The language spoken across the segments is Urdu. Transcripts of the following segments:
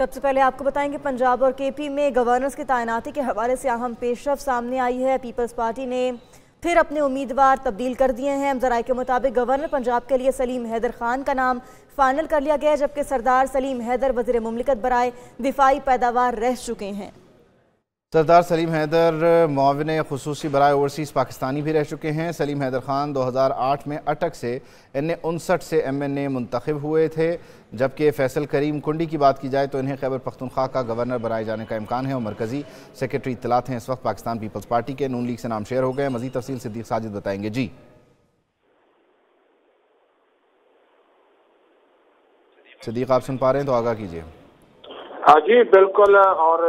سب سے پہلے آپ کو بتائیں کہ پنجاب اور کے پی میں گورنرز کی تعیناتی کے حوالے سے اہم پیش رفت سامنے آئی ہے۔ پیپلز پارٹی نے پھر اپنے امیدوار تبدیل کر دیے ہیں۔ ذرائع کے مطابق گورنر پنجاب کے لیے سلیم حیدر خان کا نام فائنل کر لیا گیا ہے، جبکہ سردار سلیم حیدر وزیر مملکت برائے دفاعی پیداوار رہ چکے ہیں۔ سردار سلیم حیدر معاون خصوصی برائے اوورسیز پاکستانی بھی رہ چکے ہیں۔ سلیم حیدر خان 2008 میں اٹک سے N59 سے MNA منتخب ہوئے تھے، جبکہ فیصل کریم کنڈی کی بات کی جائے تو انہیں خیبر پختونخوا کا گورنر بنائے جانے کا امکان ہے اور مرکزی سیکرٹری اطلاعات ہیں اس وقت پاکستان پیپلز پارٹی کے۔ نون لیگ سے نام شیئر ہو گئے۔ مزید تفصیل صدیق ساجد بتائیں گے۔ جی صدیق، آپ سن پا رہے ہیں تو آگاہ کیجیے۔ ہاں جی بالکل، اور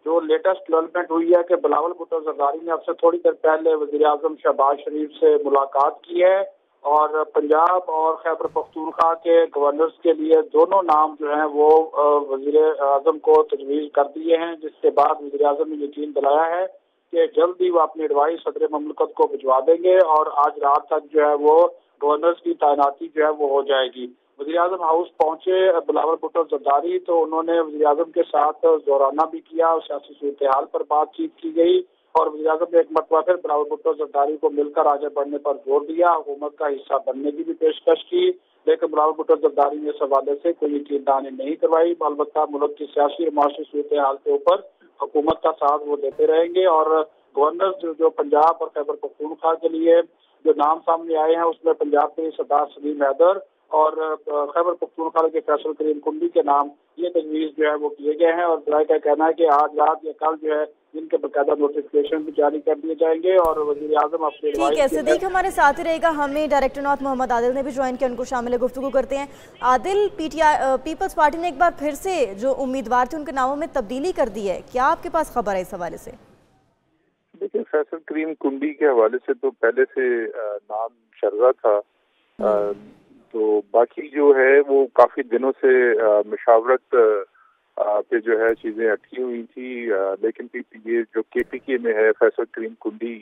جو لیٹسٹ ڈیولپمنٹ ہوئی ہے کہ بلاول بھٹو زرداری نے اب سے تھوڑی دیر پہلے وزیر اعظم شہباز شریف سے ملاقات کی ہے اور پنجاب اور خیبر پختونخوا کے گورنرز کے لیے دونوں نام جو ہیں وہ وزیر اعظم کو تجویز کر دیے ہیں، جس کے بعد وزیر اعظم نے یقین دلایا ہے کہ جلد ہی وہ اپنی ایڈوائس صدر مملکت کو بھجوا دیں گے اور آج رات تک جو ہے وہ گورنرز کی تعیناتی جو ہے وہ ہو جائے گی۔ وزیر اعظم ہاؤس پہنچے بلاول بھٹو زرداری تو انہوں نے وزیر اعظم کے ساتھ دورانہ بھی کیا اور سیاسی صورتحال پر بات چیت کی گئی اور وزیر اعظم نے ایک مرتبہ پھر بلاول بھٹو زرداری کو مل کر آگے بڑھنے پر زور دیا، حکومت کا حصہ بننے کی بھی پیشکش کی، لیکن بلاول بھٹو زرداری نے اس حوالے سے کوئی یقین دہانی نہیں کروائی۔ البتہ ملک کی سیاسی اور معاشی صورتحال کے اوپر حکومت کا ساتھ وہ دیتے رہیں گے اور گورنر جو پنجاب اور خیبر پختونخوا کے لیے جو نام سامنے آئے ہیں اس میں پنجاب کے سردار سلیم حیدر اور خیبر پختونخوا کے فیصل کریم کنڈی کے نام یہ تجویز جو ہے وہ کیے گئے ہیں اور ذرائع کا کہنا ہے کہ آج رات یا کل جو ہے ان کے باقاعدہ نوٹیفکیشن بھی جاری کر دیے جائیں گے اور وزیر اعظم اپنے ٹھیک ہے صدیق ہمارے ساتھ ہی رہے گا۔ ہمیں ڈائریکٹر نارتھ محمد عادل نے بھی جوائن کیا، ان کو شامل گفتگو کرتے ہیں۔ عادل، پیپلز پارٹی نے ایک بار پھر سے جو امیدوار تھے ان کے ناموں میں تبدیلی کر دی ہے، کیا آپ کے پاس خبر ہے اس حوالے سے؟ دیکھیں، فیصل کریم کنڈی کے حوالے سے تو پہلے سے نام شرزہ تھا، تو باقی جو ہے وہ کافی دنوں سے مشاورت پہ جو ہے چیزیں اٹکی ہوئی تھی، لیکن یہ جو کے پی کے میں ہے فیصل کریم کنڈی،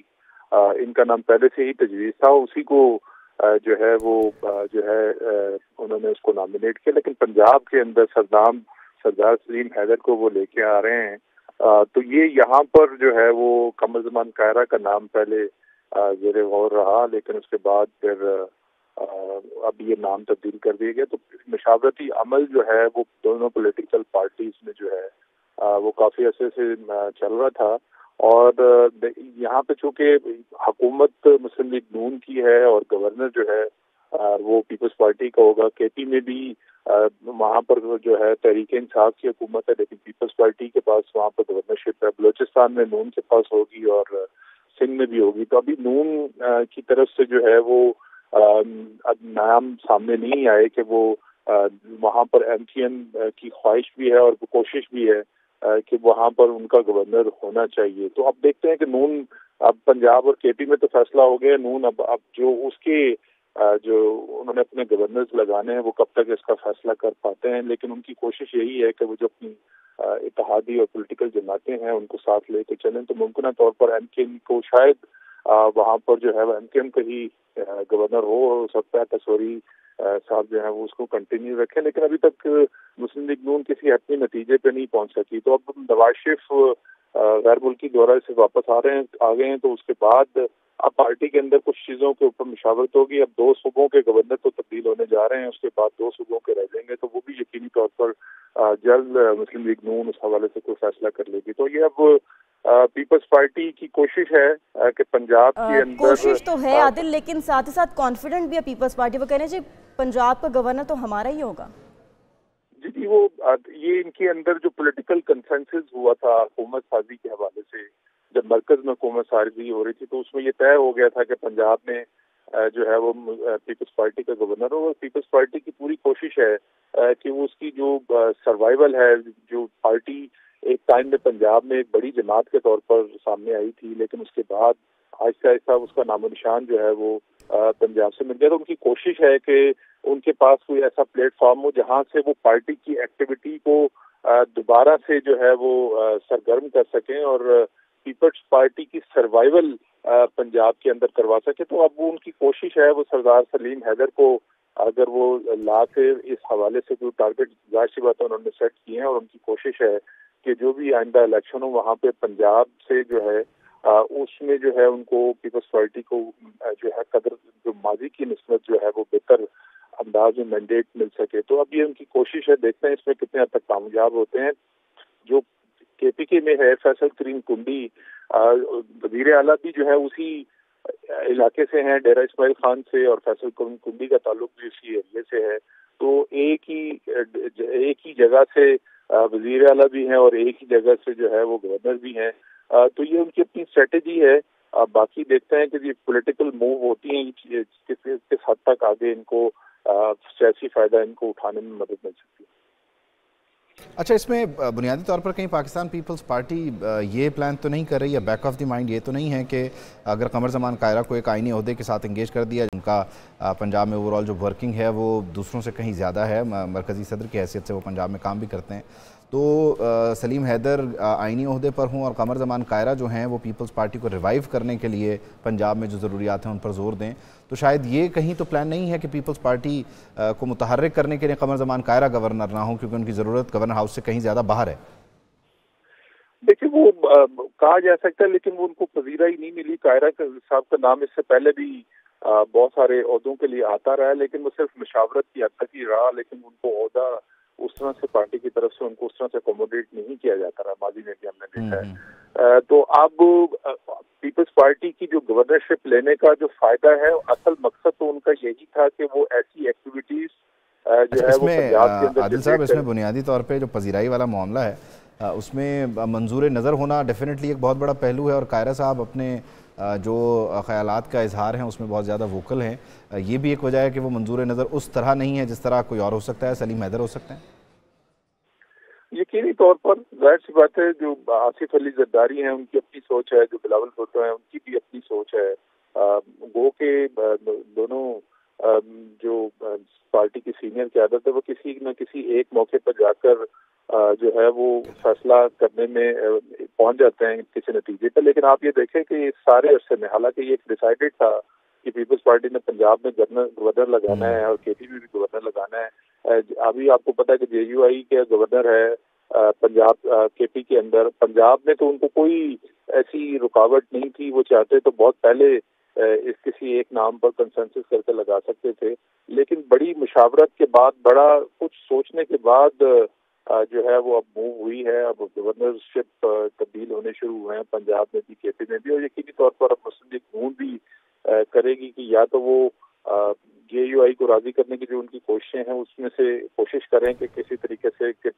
ان کا نام پہلے سے ہی تجویز تھا، اسی کو جو ہے وہ جو ہے انہوں نے اس کو نامینیٹ کیا، لیکن پنجاب کے اندر سردار سلیم حیدر کو وہ لے کے آ رہے ہیں، تو یہ یہاں پر جو ہے وہ قمر زمان کائرہ کا نام پہلے زیر غور رہا، لیکن اس کے بعد پھر اب یہ نام تبدیل کر دیا گیا۔ تو مشاورتی عمل جو ہے وہ دونوں پولیٹیکل پارٹیز میں جو ہے وہ کافی عرصے سے چل رہا تھا اور یہاں پہ چونکہ حکومت مسلم لیگ نون کی ہے اور گورنر جو ہے وہ پیپلز پارٹی کا ہوگا، کے پی میں بھی وہاں پر جو ہے تحریک انصاف کی حکومت ہے لیکن پیپلز پارٹی کے پاس وہاں پر گورنرشپ ہے، بلوچستان میں نون کے پاس ہوگی اور سندھ میں بھی ہوگی، تو ابھی نون کی طرف سے جو ہے وہ اب نام سامنے نہیں آئے کہ وہ وہاں پر MTN کی خواہش بھی ہے اور کوشش بھی ہے کہ وہاں پر ان کا گورنر ہونا چاہیے۔ تو اب دیکھتے ہیں کہ نون اب پنجاب اور کے پی میں تو فیصلہ ہو گیا، نون اب جو اس کے جو انہوں نے اپنے گورنرز لگانے ہیں وہ کب تک اس کا فیصلہ کر پاتے ہیں، لیکن ان کی کوشش یہی ہے کہ وہ جو اپنی اتحادی اور پولیٹیکل جماعتیں ہیں ان کو ساتھ لے کے چلیں، تو ممکنہ طور پر MKM کو شاید وہاں پر جو ہے MKM کا ہی گورنر ہو سکتا ہے، تصوری صاحب جو ہے وہ اس کو کنٹینیو رکھیں، لیکن ابھی تک مسلم لیگ نون کسی حتمی نتیجے پہ نہیں پہنچ سکی۔ تو اب نواز شریف غیر ملکی دورہ سے واپس آ گئے ہیں، تو اس کے بعد اب پارٹی کے اندر کچھ چیزوں کے اوپر مشاورت ہوگی۔ اب 2 صوبوں کے گورنر تو تبدیل ہونے جا رہے ہیں، اس کے بعد 2 صوبوں کے رہ جائیں گے، تو وہ بھی یقینی طور پر جلد مسلم لیگ نون اس حوالے سے کوئی فیصلہ کر لے گی۔ تو یہ اب پیپلز پارٹی کی کوشش ہے کہ پنجاب کے اندر کوشش تو ہے عادل، لیکن ساتھ ہی ساتھ کانفیڈنٹ بھی ہے پیپلز پارٹی، وہ کہہ رہے ہیں جی پنجاب کا گورنر تو ہمارا ہی ہوگا۔ جی وہ یہ ان کے اندر جو پولیٹیکل کنسنسس ہوا تھا حکومت سازی کے حوالے سے، جب مرکز میں حکومت سازی ہو رہی تھی تو اس میں یہ طے ہو گیا تھا کہ پنجاب میں جو ہے وہ پیپلز پارٹی کا گورنر ہو، اور پیپلز پارٹی کی پوری کوشش ہے کہ وہ اس کی جو سروائیول ہے، جو پارٹی ایک ٹائم میں پنجاب میں ایک بڑی جماعت کے طور پر سامنے آئی تھی، لیکن اس کے بعد آہستہ آہستہ اس کا نام و نشان جو ہے وہ پنجاب سے مل گیا، تو ان کی کوشش ہے کہ ان کے پاس کوئی ایسا پلیٹ فارم ہو جہاں سے وہ پارٹی کی ایکٹیویٹی کو دوبارہ سے جو ہے وہ سرگرم کر سکیں اور پیپلز پارٹی کی سروائیول پنجاب کے اندر کروا سکے۔ تو اب وہ ان کی کوشش ہے وہ سردار سلیم حیدر کو اگر وہ لا کے اس حوالے سے جو ٹارگیٹ ظاہر سی بات ہے انہوں نے سیٹ کیے ہیں، اور ان کی کوشش ہے کہ جو بھی آئندہ الیکشن ہو وہاں پہ پنجاب سے جو ہے اس میں جو ہے ان کو پیپلز پارٹی کو جو ہے قدر جو ماضی کی نسبت جو ہے وہ بہتر انداز میں مینڈیٹ مل سکے. تو اب یہ ان کی کوشش ہے، دیکھتے ہیں اس میں کتنے حد تک کامیاب ہوتے ہیں. جو کے پی کے میں ہے فیصل کریم کنڈی وزیر اعلیٰ بھی جو ہے اسی علاقے سے ہیں، ڈیرہ اسماعیل خان سے، اور فیصل کریم کنڈی کا تعلق بھی اسی ایریے سے ہے. تو ایک ہی جگہ سے وزیر اعلیٰ بھی ہیں اور ایک ہی جگہ سے جو ہے وہ گورنر بھی ہیں. تو یہ ان کی اپنی اسٹریٹجی ہے. باقی دیکھتے ہیں کہ یہ پولیٹیکل موو ہوتی ہیں کس حد تک آگے ان کو سیاسی فائدہ ان کو اٹھانے میں مدد مل سکتی ہے. اچھا، اس میں بنیادی طور پر کہیں پاکستان پیپلز پارٹی یہ پلان تو نہیں کر رہی ہے، بیک آف دی مائنڈ یہ تو نہیں ہے کہ اگر قمر زمان قاہرہ کو ایک آئینی عہدے کے ساتھ انگیج کر دیا، جن کا پنجاب میں اوور آل جو ورکنگ ہے وہ دوسروں سے کہیں زیادہ ہے، مرکزی صدر کی حیثیت سے وہ پنجاب میں کام بھی کرتے ہیں، تو سلیم حیدر آئینی عہدے پر ہوں اور قمر زمان قاہرہ جو ہیں وہ پیپلز پارٹی کو ریوائیو کرنے کے لیے پنجاب میں جو ضروریات ہیں ان پر زور دیں، تو شاید یہ کہیں تو پلان نہیں ہے کہ پیپلز پارٹی کو متحرک کرنے کے لیے قمر زمان قاہرہ گورنر نہ ہوں، کیونکہ ان کی ضرورت گورنر ہاؤس سے کہیں زیادہ باہر ہے. دیکھیں وہ کہا جا سکتا ہے، لیکن وہ ان کو پذیرائی نہیں ملی. قاہرہ صاحب کا نام اس سے پہلے بھی بہت سارے عہدوں کے لیے آتا رہا، لیکن وہ صرف مشاورت کی حد تک ہی رہا، لیکن ان کو عہدہ اس طرح سے پارٹی کی طرف سے ان کو اس طرح سے اکوموڈیٹ نہیں کیا جاتا رہا. ماضی میں بھی ہم نے دیکھا ہے. تو اب پیپلز پارٹی کی جو گورنرشپ لینے کا جو فائدہ ہے، اصل مقصد تو ان کا یہی تھا کہ وہ ایسی ایکٹیویٹیز جو ہے وہ پنجاب کے اندر. عادل صاحب، اس میں بنیادی طور پہ جو پذیرائی والا معاملہ ہے اس میں منظور نظر ہونا ڈیفینیٹلی ایک بہت بڑا پہلو ہے، اور قاہرہ صاحب اپنے جو خیالات کا اظہار ہیں اس میں بہت زیادہ ووکل ہیں. یہ بھی ایک وجہ ہے کہ وہ منظور نظر اس طرح نہیں ہے جس طرح کوئی اور ہو سکتا ہے، سلیم حیدر ہو سکتے ہیں. یقینی طور پر ظاہر سی بات ہے، جو آصف علی زرداری ہیں ان کی اپنی سوچ ہے، جو بلاول بھٹو ہیں ان کی بھی اپنی سوچ ہے. گو کہ دونوں جو پارٹی کی سینئر قیادت ہے وہ کسی نہ کسی ایک موقع پر جا کر جو ہے وہ فیصلہ کرنے میں پہنچ جاتے ہیں کسی نتیجے پر. لیکن آپ یہ دیکھیں کہ اس سارے عرصے میں، حالانکہ یہ ڈیسائیڈڈ تھا کہ پیپلز پارٹی نے پنجاب میں گورنر لگانا ہے اور کے پی میں بھی گورنر لگانا ہے. ابھی آپ کو پتا ہے کہ جے یو آئی کے گورنر ہے پنجاب کے پی کے اندر. پنجاب میں تو ان کو کوئی ایسی رکاوٹ نہیں تھی، وہ چاہتے تو بہت پہلے اس کسی ایک نام پر کنسنسس کر کے لگا سکتے تھے. لیکن بڑی مشاورت کے بعد، بڑا کچھ سوچنے کے بعد جو ہے وہ اب موو ہوئی ہے. اب گورنرشپ تبدیل ہونے شروع ہوئے ہیں پنجاب میں بھی، کے پی میں بھی، اور یقینی طور پر اب مسلم لیگ نون بھی کرے گی کہ یا تو وہ جے یو آئی کو راضی کرنے کی جو ان کی کوششیں ہیں اس میں سے کوشش کریں کہ کسی طریقے سے کہ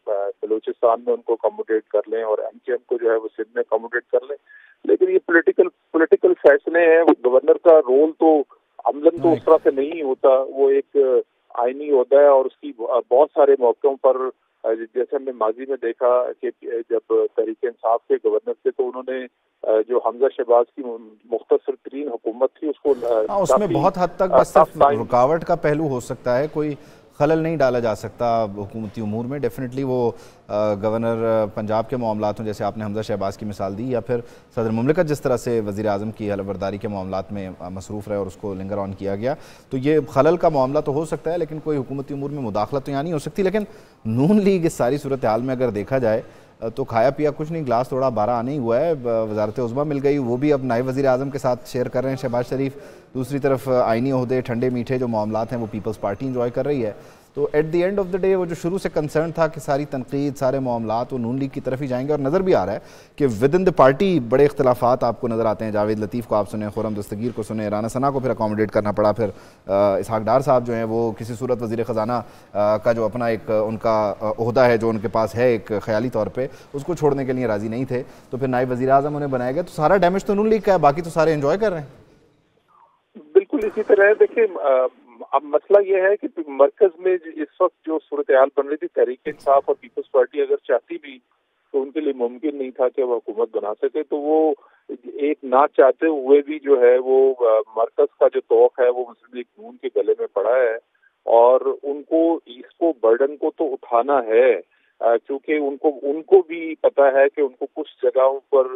بلوچستان میں ان کو اکوموڈیٹ کر لیں اور ایم کیو ایم کو جو ہے وہ سندھ میں اکوموڈیٹ کر لیں. لیکن یہ پولیٹیکل فیصلے ہیں. گورنر کا رول تو عملاً تو اس طرح سے نہیں ہوتا، وہ ایک آئینی عہدہ ہے، اور اس کی بہت سارے موقعوں پر جیسے ہم نے ماضی میں دیکھا کہ جب تحریک انصاف کے گورنر تھے تو انہوں نے جو حمزہ شہباز کی مختصر ترین حکومت تھی اس میں بہت حد تک بس صرف رکاوٹ کا پہلو ہو سکتا ہے، کوئی خلل نہیں ڈالا جا سکتا حکومتی امور میں. ڈیفینیٹلی وہ گورنر پنجاب کے معاملات ہوں، جیسے آپ نے حمزہ شہباز کی مثال دی، یا پھر صدر مملکت جس طرح سے وزیر اعظم کی حلف برداری کے معاملات میں مصروف رہے اور اس کو لنگر آن کیا گیا، تو یہ خلل کا معاملہ تو ہو سکتا ہے، لیکن کوئی حکومتی امور میں مداخلت تو یہاں نہیں ہو سکتی. لیکن نون لیگ اس ساری صورتحال میں اگر دیکھا جائے تو کھایا پیا کچھ نہیں، گلاس تھوڑا 12 آنے ہی ہوا ہے. وزارت عظمیٰ مل گئی، وہ بھی اب نائب وزیر اعظم کے ساتھ شیئر کر رہے ہیں شہباز شریف. دوسری طرف آئینی عہدے، ٹھنڈے میٹھے جو معاملات ہیں وہ پیپلز پارٹی انجوائے کر رہی ہے. تو at the end of the day وہ جو شروع سے کنسرن تھا کہ ساری تنقید، سارے معاملات وہ نون لیگ کی طرف ہی جائیں گے، اور نظر بھی آ رہا ہے کہ ود ان دا پارٹی بڑے اختلافات آپ کو نظر آتے ہیں. جاوید لطیف کو آپ سنیں، خرم دستگیر کو سنیں، رانا ثنا کو پھر اکوموڈیٹ کرنا پڑا، پھر اسحاق ڈار صاحب جو ہیں وہ کسی صورت وزیر خزانہ کا جو اپنا ایک ان کا عہدہ ہے جو ان کے پاس ہے ایک خیالی طور پہ، اس کو چھوڑنے کے لیے راضی نہیں تھے، تو پھر نائب وزیر اعظم انہیں بنایا گیا. تو سارا ڈیمیج تو نون لیگ کا ہے، باقی تو سارے انجوائے کر رہے ہیں. بالکل اسی طرح دیکھیں، اب مسئلہ یہ ہے کہ مرکز میں اس وقت جو صورتحال بن رہی تھی، تحریک انصاف اور پیپلز پارٹی اگر چاہتی بھی تو ان کے لیے ممکن نہیں تھا کہ وہ حکومت بنا سکے. تو وہ ایک نہ چاہتے ہوئے بھی جو ہے وہ مرکز کا جو توق ہے وہ مسلم لیگ نون کے گلے میں پڑا ہے، اور ان کو اس کو برڈن کو تو اٹھانا ہے، کیونکہ ان کو بھی پتا ہے کہ ان کو کچھ جگہوں پر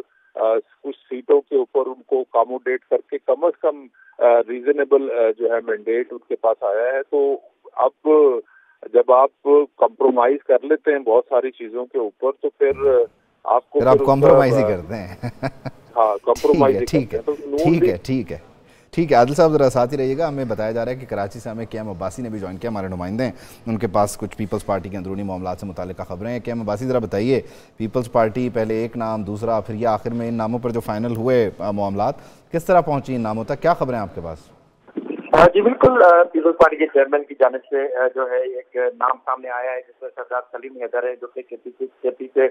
کچھ سیٹوں کے اوپر ان کو اکوموڈیٹ کر کے کم از کم ریزنیبل جو ہے مینڈیٹ ان کے پاس آیا ہے. تو اب جب آپ کمپرومائز کر لیتے ہیں بہت ساری چیزوں کے اوپر تو پھر آپ کو کمپرومائز ہی کرتے ہیں. ہاں کمپرومائز ہی کرتے ہیں. تو ٹھیک ہے عادل صاحب ذرا ساتھ ہی رہیے گا. ہمیں بتایا جا رہا ہے کہ کراچی سے ہمیں کیم عباسی نے بھی جوائن کیا, ہمارے نمائندے ہیں, ان کے پاس کچھ پیپلز پارٹی کے اندرونی معاملات سے متعلقہ خبریں ہیں. کیم عباسی ذرا بتائیے, پیپلز پارٹی پہلے ایک نام دوسرا پھر یہ آخر میں ان ناموں پر جو فائنل ہوئے معاملات, کس طرح پہنچی ان ناموں تک, کیا خبریں آپ کے پاس؟ جی بالکل, پیپلز پارٹی کے چیئرمین کی جانب سے جو ہے ایک نام سامنے آیا ہے جس میں سردار سلیم حیدر ہے جو کہ کے پی سے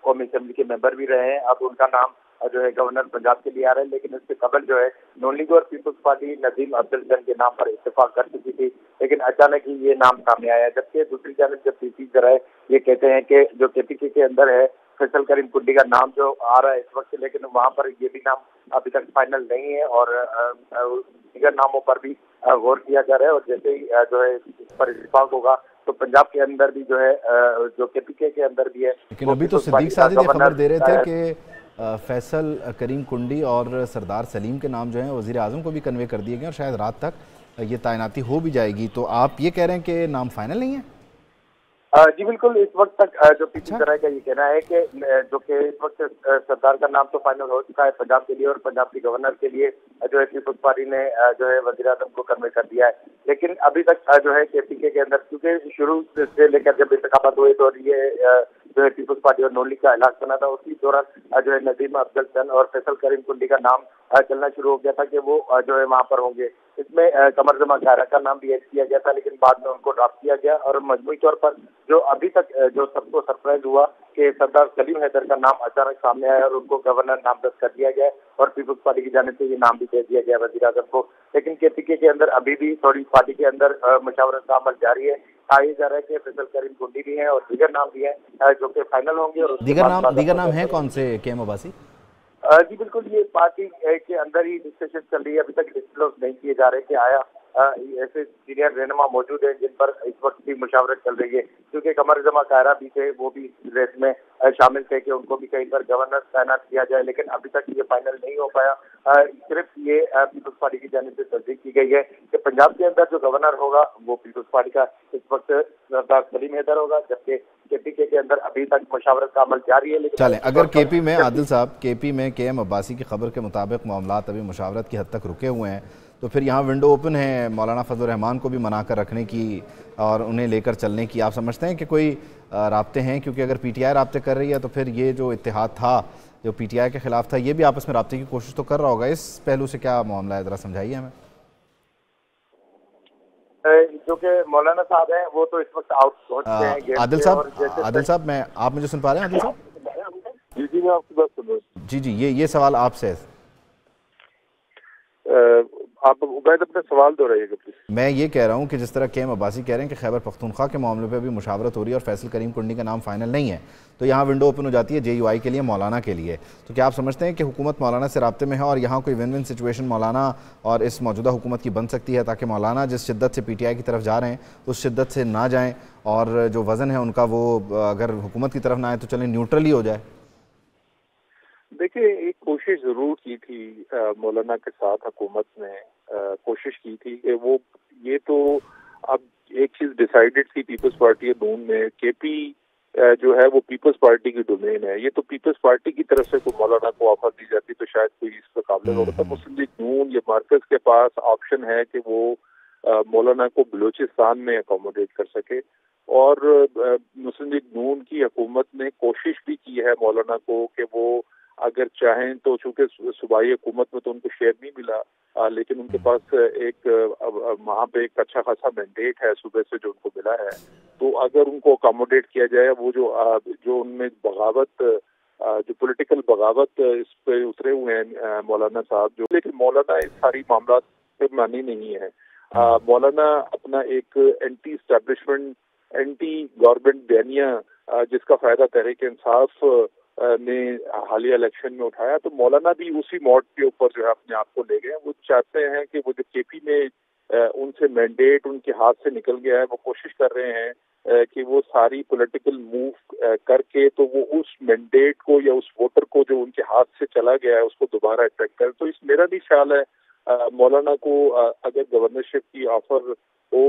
قومی اسمبلی کے ممبر بھی رہے ہیں. اب ان کا نام جو ہے گورنر پنجاب کے لیے آ رہا ہے, لیکن اس سے قبل جو ہے نون لیگ اور پیپلز پارٹی نظیم افضل کے نام پر اتفاق کر چکی تھی, لیکن اچانک ہی یہ نام سامنے آیا. جبکہ دوسری جانب جب پی پی ذرائع یہ کہتے ہیں کہ جو کے پی کے اندر ہے فیصل کریم کنڈی کا نام جو آ رہا ہے اس وقت, لیکن وہاں پر یہ بھی نام ابھی تک فائنل نہیں ہے اور دیگر ناموں پر بھی غور کیا جا رہا ہے. اور جیسے ہی جو ہے اس پر اتفاق ہوگا تو پنجاب کے اندر بھی جو ہے جو کے پی کے اندر بھی ہے. لیکن ابھی تو صدیق ساجد یہ خبر دے رہے تھے کہ فیصل کریم کنڈی اور سردار سلیم کے نام جو ہیں وزیر اعظم کو بھی کنوے کر دیے گئے اور شاید رات تک یہ تعیناتی ہو بھی جائے گی. تو آپ یہ کہہ رہے ہیں کہ نام فائنل نہیں ہے؟ جی بالکل, اس وقت تک جو پی پی ذرائع کا یہ کہنا ہے کہ جو کہ اس وقت سردار کا نام تو فائنل ہو چکا ہے پنجاب کے لیے, اور پنجاب کی گورنر کے لیے جو ہے پیپلز پارٹی نے جو ہے وزیر اعظم کو کنوے کر دیا ہے. لیکن ابھی تک جو ہے کے پی کے اندر کیونکہ شروع سے لے کر جب انتخابات ہوئے تو یہ جو ہے پیپلز پارٹی اور نون لیگ کا اعلان کرنا تھا, اسی دوران جو ہے نظیم افضل اور فیصل کریم کنڈی کا نام چلنا شروع ہو گیا تھا کہ وہ جو ہے وہاں پر ہوں گے. اس میں قمر زمان خیرہ کا نام بھی ایڈ کیا گیا تھا, لیکن بعد میں ان کو ڈراپ کیا گیا. اور مجموعی طور پر جو ابھی تک جو سب کو سرپرائز ہوا کہ سردار سلیم حیدر کا نام اچانک سامنے آیا اور ان کو گورنر نامزد کر دیا گیا اور پیپلز پارٹی کی جانب سے یہ نام بھی دے دیا گیا وزیر اعظم کو. لیکن کے پی کے اندر ابھی بھی تھوڑی پارٹی کے اندر مشاورت کا عمل جاری ہے. کہا جا رہا ہے کہ فیصل کریم کنڈی بھی ہیں اور دیگر نام بھی ہیں جو کہ فائنل ہوں گے. اور دیگر نام ہیں کون سے کیم عباسی؟ جی بالکل, یہ پارٹی کے اندر ہی ڈسکشن چل رہی ہے, ابھی تک ڈسکلوز نہیں کیے جا رہے کہ آیا ایسے سینئر رہنما موجود ہیں جن پر اس وقت بھی مشاورت چل رہی ہے. کیونکہ قمر زمان خیرہ بھی تھے, وہ بھی ریس میں شامل تھے کہ ان کو بھی کہیں پر گورنر تعینات کیا جائے, لیکن ابھی تک یہ فائنل نہیں ہو پایا. صرف یہ پیپلز پارٹی کی جانب سے تصدیق کی گئی ہے کہ پنجاب کے اندر جو گورنر ہوگا وہ پیپلز پارٹی کا اس وقت سردار سلیم حیدر ہوگا, جبکہ کے پی کے اندر ابھی تک مشاورت کا عمل جاری ہے. لیکن چلیں, اگر کے پی میں عادل صاحب کے پی میں کے ایم عباسی کی خبر کے مطابق معاملات ابھی مشاورت کی حد تک رکے ہوئے ہیں تو پھر یہاں ونڈو اوپن ہے مولانا فضل الرحمان کو بھی منا کر رکھنے کی اور انہیں لے کر چلنے کی. آپ سمجھتے ہیں کہ کوئی رابطے ہیں؟ کیونکہ اگر پی ٹی آئی رابطے کر رہی ہے تو پھر یہ جو اتحاد تھا جو پی ٹی آئی کے خلاف تھا یہ بھی آپس میں رابطے کی کوشش تو کر رہا ہوگا. اس پہلو سے کیا معاملہ ہے, ذرا سمجھائیے ہمیں. جو کہ مولانا صاحب ہیں وہ تو اس وقت آؤٹ ہو چکے ہیں. عادل صاحب آپ مجھے سن پا رہے ہیں؟ عادل صاحب جی میں آپ کی بات سن رہا ہوں. جی یہ سوال آپ سے آپ عبید اپنا سوال دہرائیے گا پلیز. میں یہ کہہ رہا ہوں کہ جس طرح کے ایم عباسی کہہ رہے ہیں کہ خیبر پختونخوا کے معاملے پہ بھی مشاورت ہو رہی ہے اور فیصل کریم کنڈی کا نام فائنل نہیں ہے, تو یہاں ونڈو اوپن ہو جاتی ہے جے یو آئی کے لیے, مولانا کے لیے. تو کیا آپ سمجھتے ہیں کہ حکومت مولانا سے رابطے میں ہے اور یہاں کوئی ون ون سچویشن مولانا اور اس موجودہ حکومت کی بن سکتی ہے تاکہ مولانا جس شدت سے پی ٹی آئی کی طرف جا رہے ہیں اس شدت سے نہ جائیں اور جو وزن ہے ان کا وہ اگر حکومت کی طرف نہ آئے تو چلیں نیوٹرل ہی ہو جائے؟ دیکھیے, ایک کوشش ضرور کی تھی مولانا کے ساتھ حکومت نے, کوشش کی تھی کہ وہ یہ تو اب ایک چیز ڈیسائیڈڈ تھی پیپلز پارٹی نون میں, کے پی جو ہے وہ پیپلز پارٹی کی ڈومین ہے. یہ تو پیپلز پارٹی کی طرف سے کوئی مولانا کو آفر دی جاتی تو شاید کوئی اس کا قابل ہوتا. مسلم لیگ نون یا مارکز کے پاس آپشن ہے کہ وہ مولانا کو بلوچستان میں اکوموڈیٹ کر سکے, اور مسلم لیگ نون کی حکومت نے کوشش بھی کی ہے مولانا کو کہ وہ اگر چاہیں تو, چونکہ صوبائی حکومت میں تو ان کو شیئر نہیں ملا, لیکن ان کے پاس ایک وہاں پہ ایک اچھا خاصا مینڈیٹ ہے صوبے سے جو ان کو ملا ہے, تو اگر ان کو اکاموڈیٹ کیا جائے, وہ جو ان میں بغاوت جو پولیٹیکل بغاوت اس پہ اترے ہوئے ہیں مولانا صاحب جو, لیکن مولانا اس ساری معاملات پہ مانی نہیں ہے. مولانا اپنا ایک اینٹی اسٹیبلشمنٹ اینٹی گورنمنٹ بیانیہ جس کا فائدہ تحریک انصاف نے حالیہ الیکشن میں اٹھایا, تو مولانا بھی اسی موڈ کے اوپر جو ہے اپنے آپ کو لے گئے. وہ چاہتے ہیں کہ وہ جو کے پی میں ان سے مینڈیٹ ان کے ہاتھ سے نکل گیا ہے, وہ کوشش کر رہے ہیں کہ وہ ساری پولیٹیکل موو کر کے تو وہ اس مینڈیٹ کو یا اس ووٹر کو جو ان کے ہاتھ سے چلا گیا ہے اس کو دوبارہ اٹریکٹ کرے. تو اس میرا بھی خیال ہے مولانا کو اگر گورنرشپ کی آفر وہ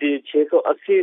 680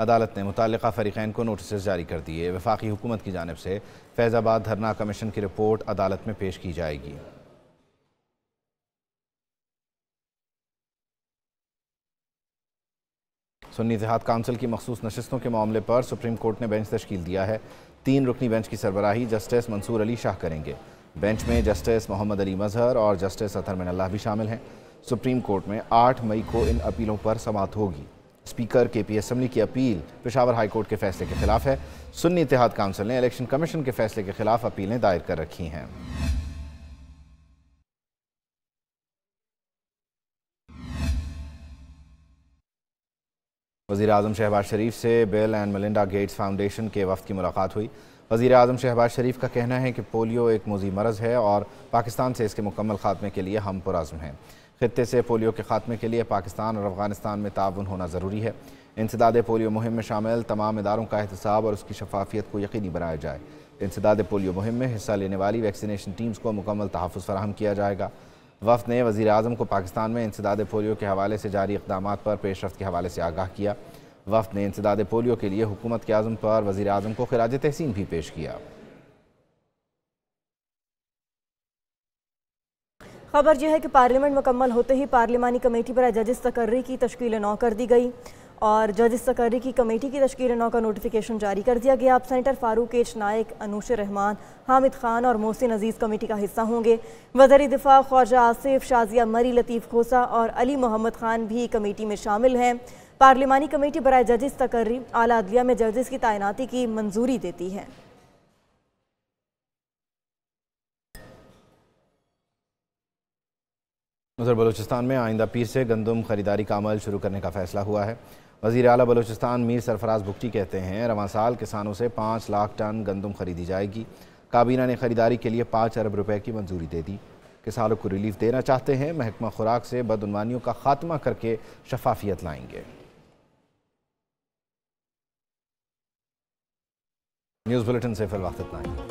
عدالت نے متعلقہ فریقین کو نوٹسز جاری کر دیے۔ وفاقی حکومت کی جانب سے فیض آباد دھرنا کمیشن کی رپورٹ عدالت میں پیش کی جائے گی۔ سنی اتحاد کونسل کی مخصوص نشستوں کے معاملے پر سپریم کورٹ نے بینچ تشکیل دیا ہے۔ 3 رکنی بینچ کی سربراہی جسٹس منصور علی شاہ کریں گے۔ بینچ میں جسٹس محمد علی مظہر اور جسٹس اطہر من اللہ بھی شامل ہیں۔ سپریم کورٹ میں 8 مئی کو ان اپیلوں پر سماعت ہوگی۔ اسپیکر کے پی اسمبلی کی اپیل پشاور ہائی کورٹ کے فیصلے کے خلاف ہے۔ سنی اتحاد کونسل نے الیکشن کمیشن کے فیصلے کے خلاف اپیلیں دائر کر رکھی ہیں۔ وزیر اعظم شہباز شریف سے بل اینڈ میلنڈا گیٹس فاؤنڈیشن کے وفد کی ملاقات ہوئی۔ وزیر اعظم شہباز شریف کا کہنا ہے کہ پولیو ایک موذی مرض ہے اور پاکستان سے اس کے مکمل خاتمے کے لیے ہم پرعزم ہیں۔ خطے سے پولیو کے خاتمے کے لیے پاکستان اور افغانستان میں تعاون ہونا ضروری ہے۔ انسداد پولیو مہم میں شامل تمام اداروں کا احتساب اور اس کی شفافیت کو یقینی بنایا جائے۔ انسداد پولیو مہم میں حصہ لینے والی ویکسینیشن ٹیمز کو مکمل تحفظ فراہم کیا جائے گا۔ وفد نے وزیر اعظم کو پاکستان میں انسداد پولیو کے حوالے سے جاری اقدامات پر پیش رفت کے حوالے سے آگاہ کیا۔ وفد نے انسداد پولیو کے لیے حکومت کے عزم پر وزیر اعظم کو خراج تحسین بھی پیش کیا۔ خبر یہ ہے کہ پارلیمنٹ مکمل ہوتے ہی پارلیمانی کمیٹی برائے ججز تقرری کی تشکیل نو کر دی گئی اور ججز تقرری کی کمیٹی کی تشکیل نو کا نوٹیفیکیشن جاری کر دیا گیا۔ اب سینیٹر فاروق ایچ نائک، انوش رحمان، حامد خان اور محسن عزیز کمیٹی کا حصہ ہوں گے۔ وزیر دفاع خواجہ آصف، شازیہ مری، لطیف کھوسہ اور علی محمد خان بھی کمیٹی میں شامل ہیں۔ پارلیمانی کمیٹی برائے ججز تقرری اعلیٰ عدلیہ میں ججز کی تعیناتی کی منظوری دیتی ہے۔ ادھر بلوچستان میں آئندہ پیر سے گندم خریداری کا عمل شروع کرنے کا فیصلہ ہوا ہے۔ وزیر اعلیٰ بلوچستان میر سرفراز بگٹی کہتے ہیں رواں سال کسانوں سے 5 لاکھ ٹن گندم خریدی جائے گی۔ کابینہ نے خریداری کے لیے 5 ارب روپے کی منظوری دے دی۔ کسانوں کو ریلیف دینا چاہتے ہیں۔ محکمہ خوراک سے بدعنوانیوں کا خاتمہ کر کے شفافیت لائیں گے۔ نیوز بلیٹن سے فی الوقت اتنا ہی۔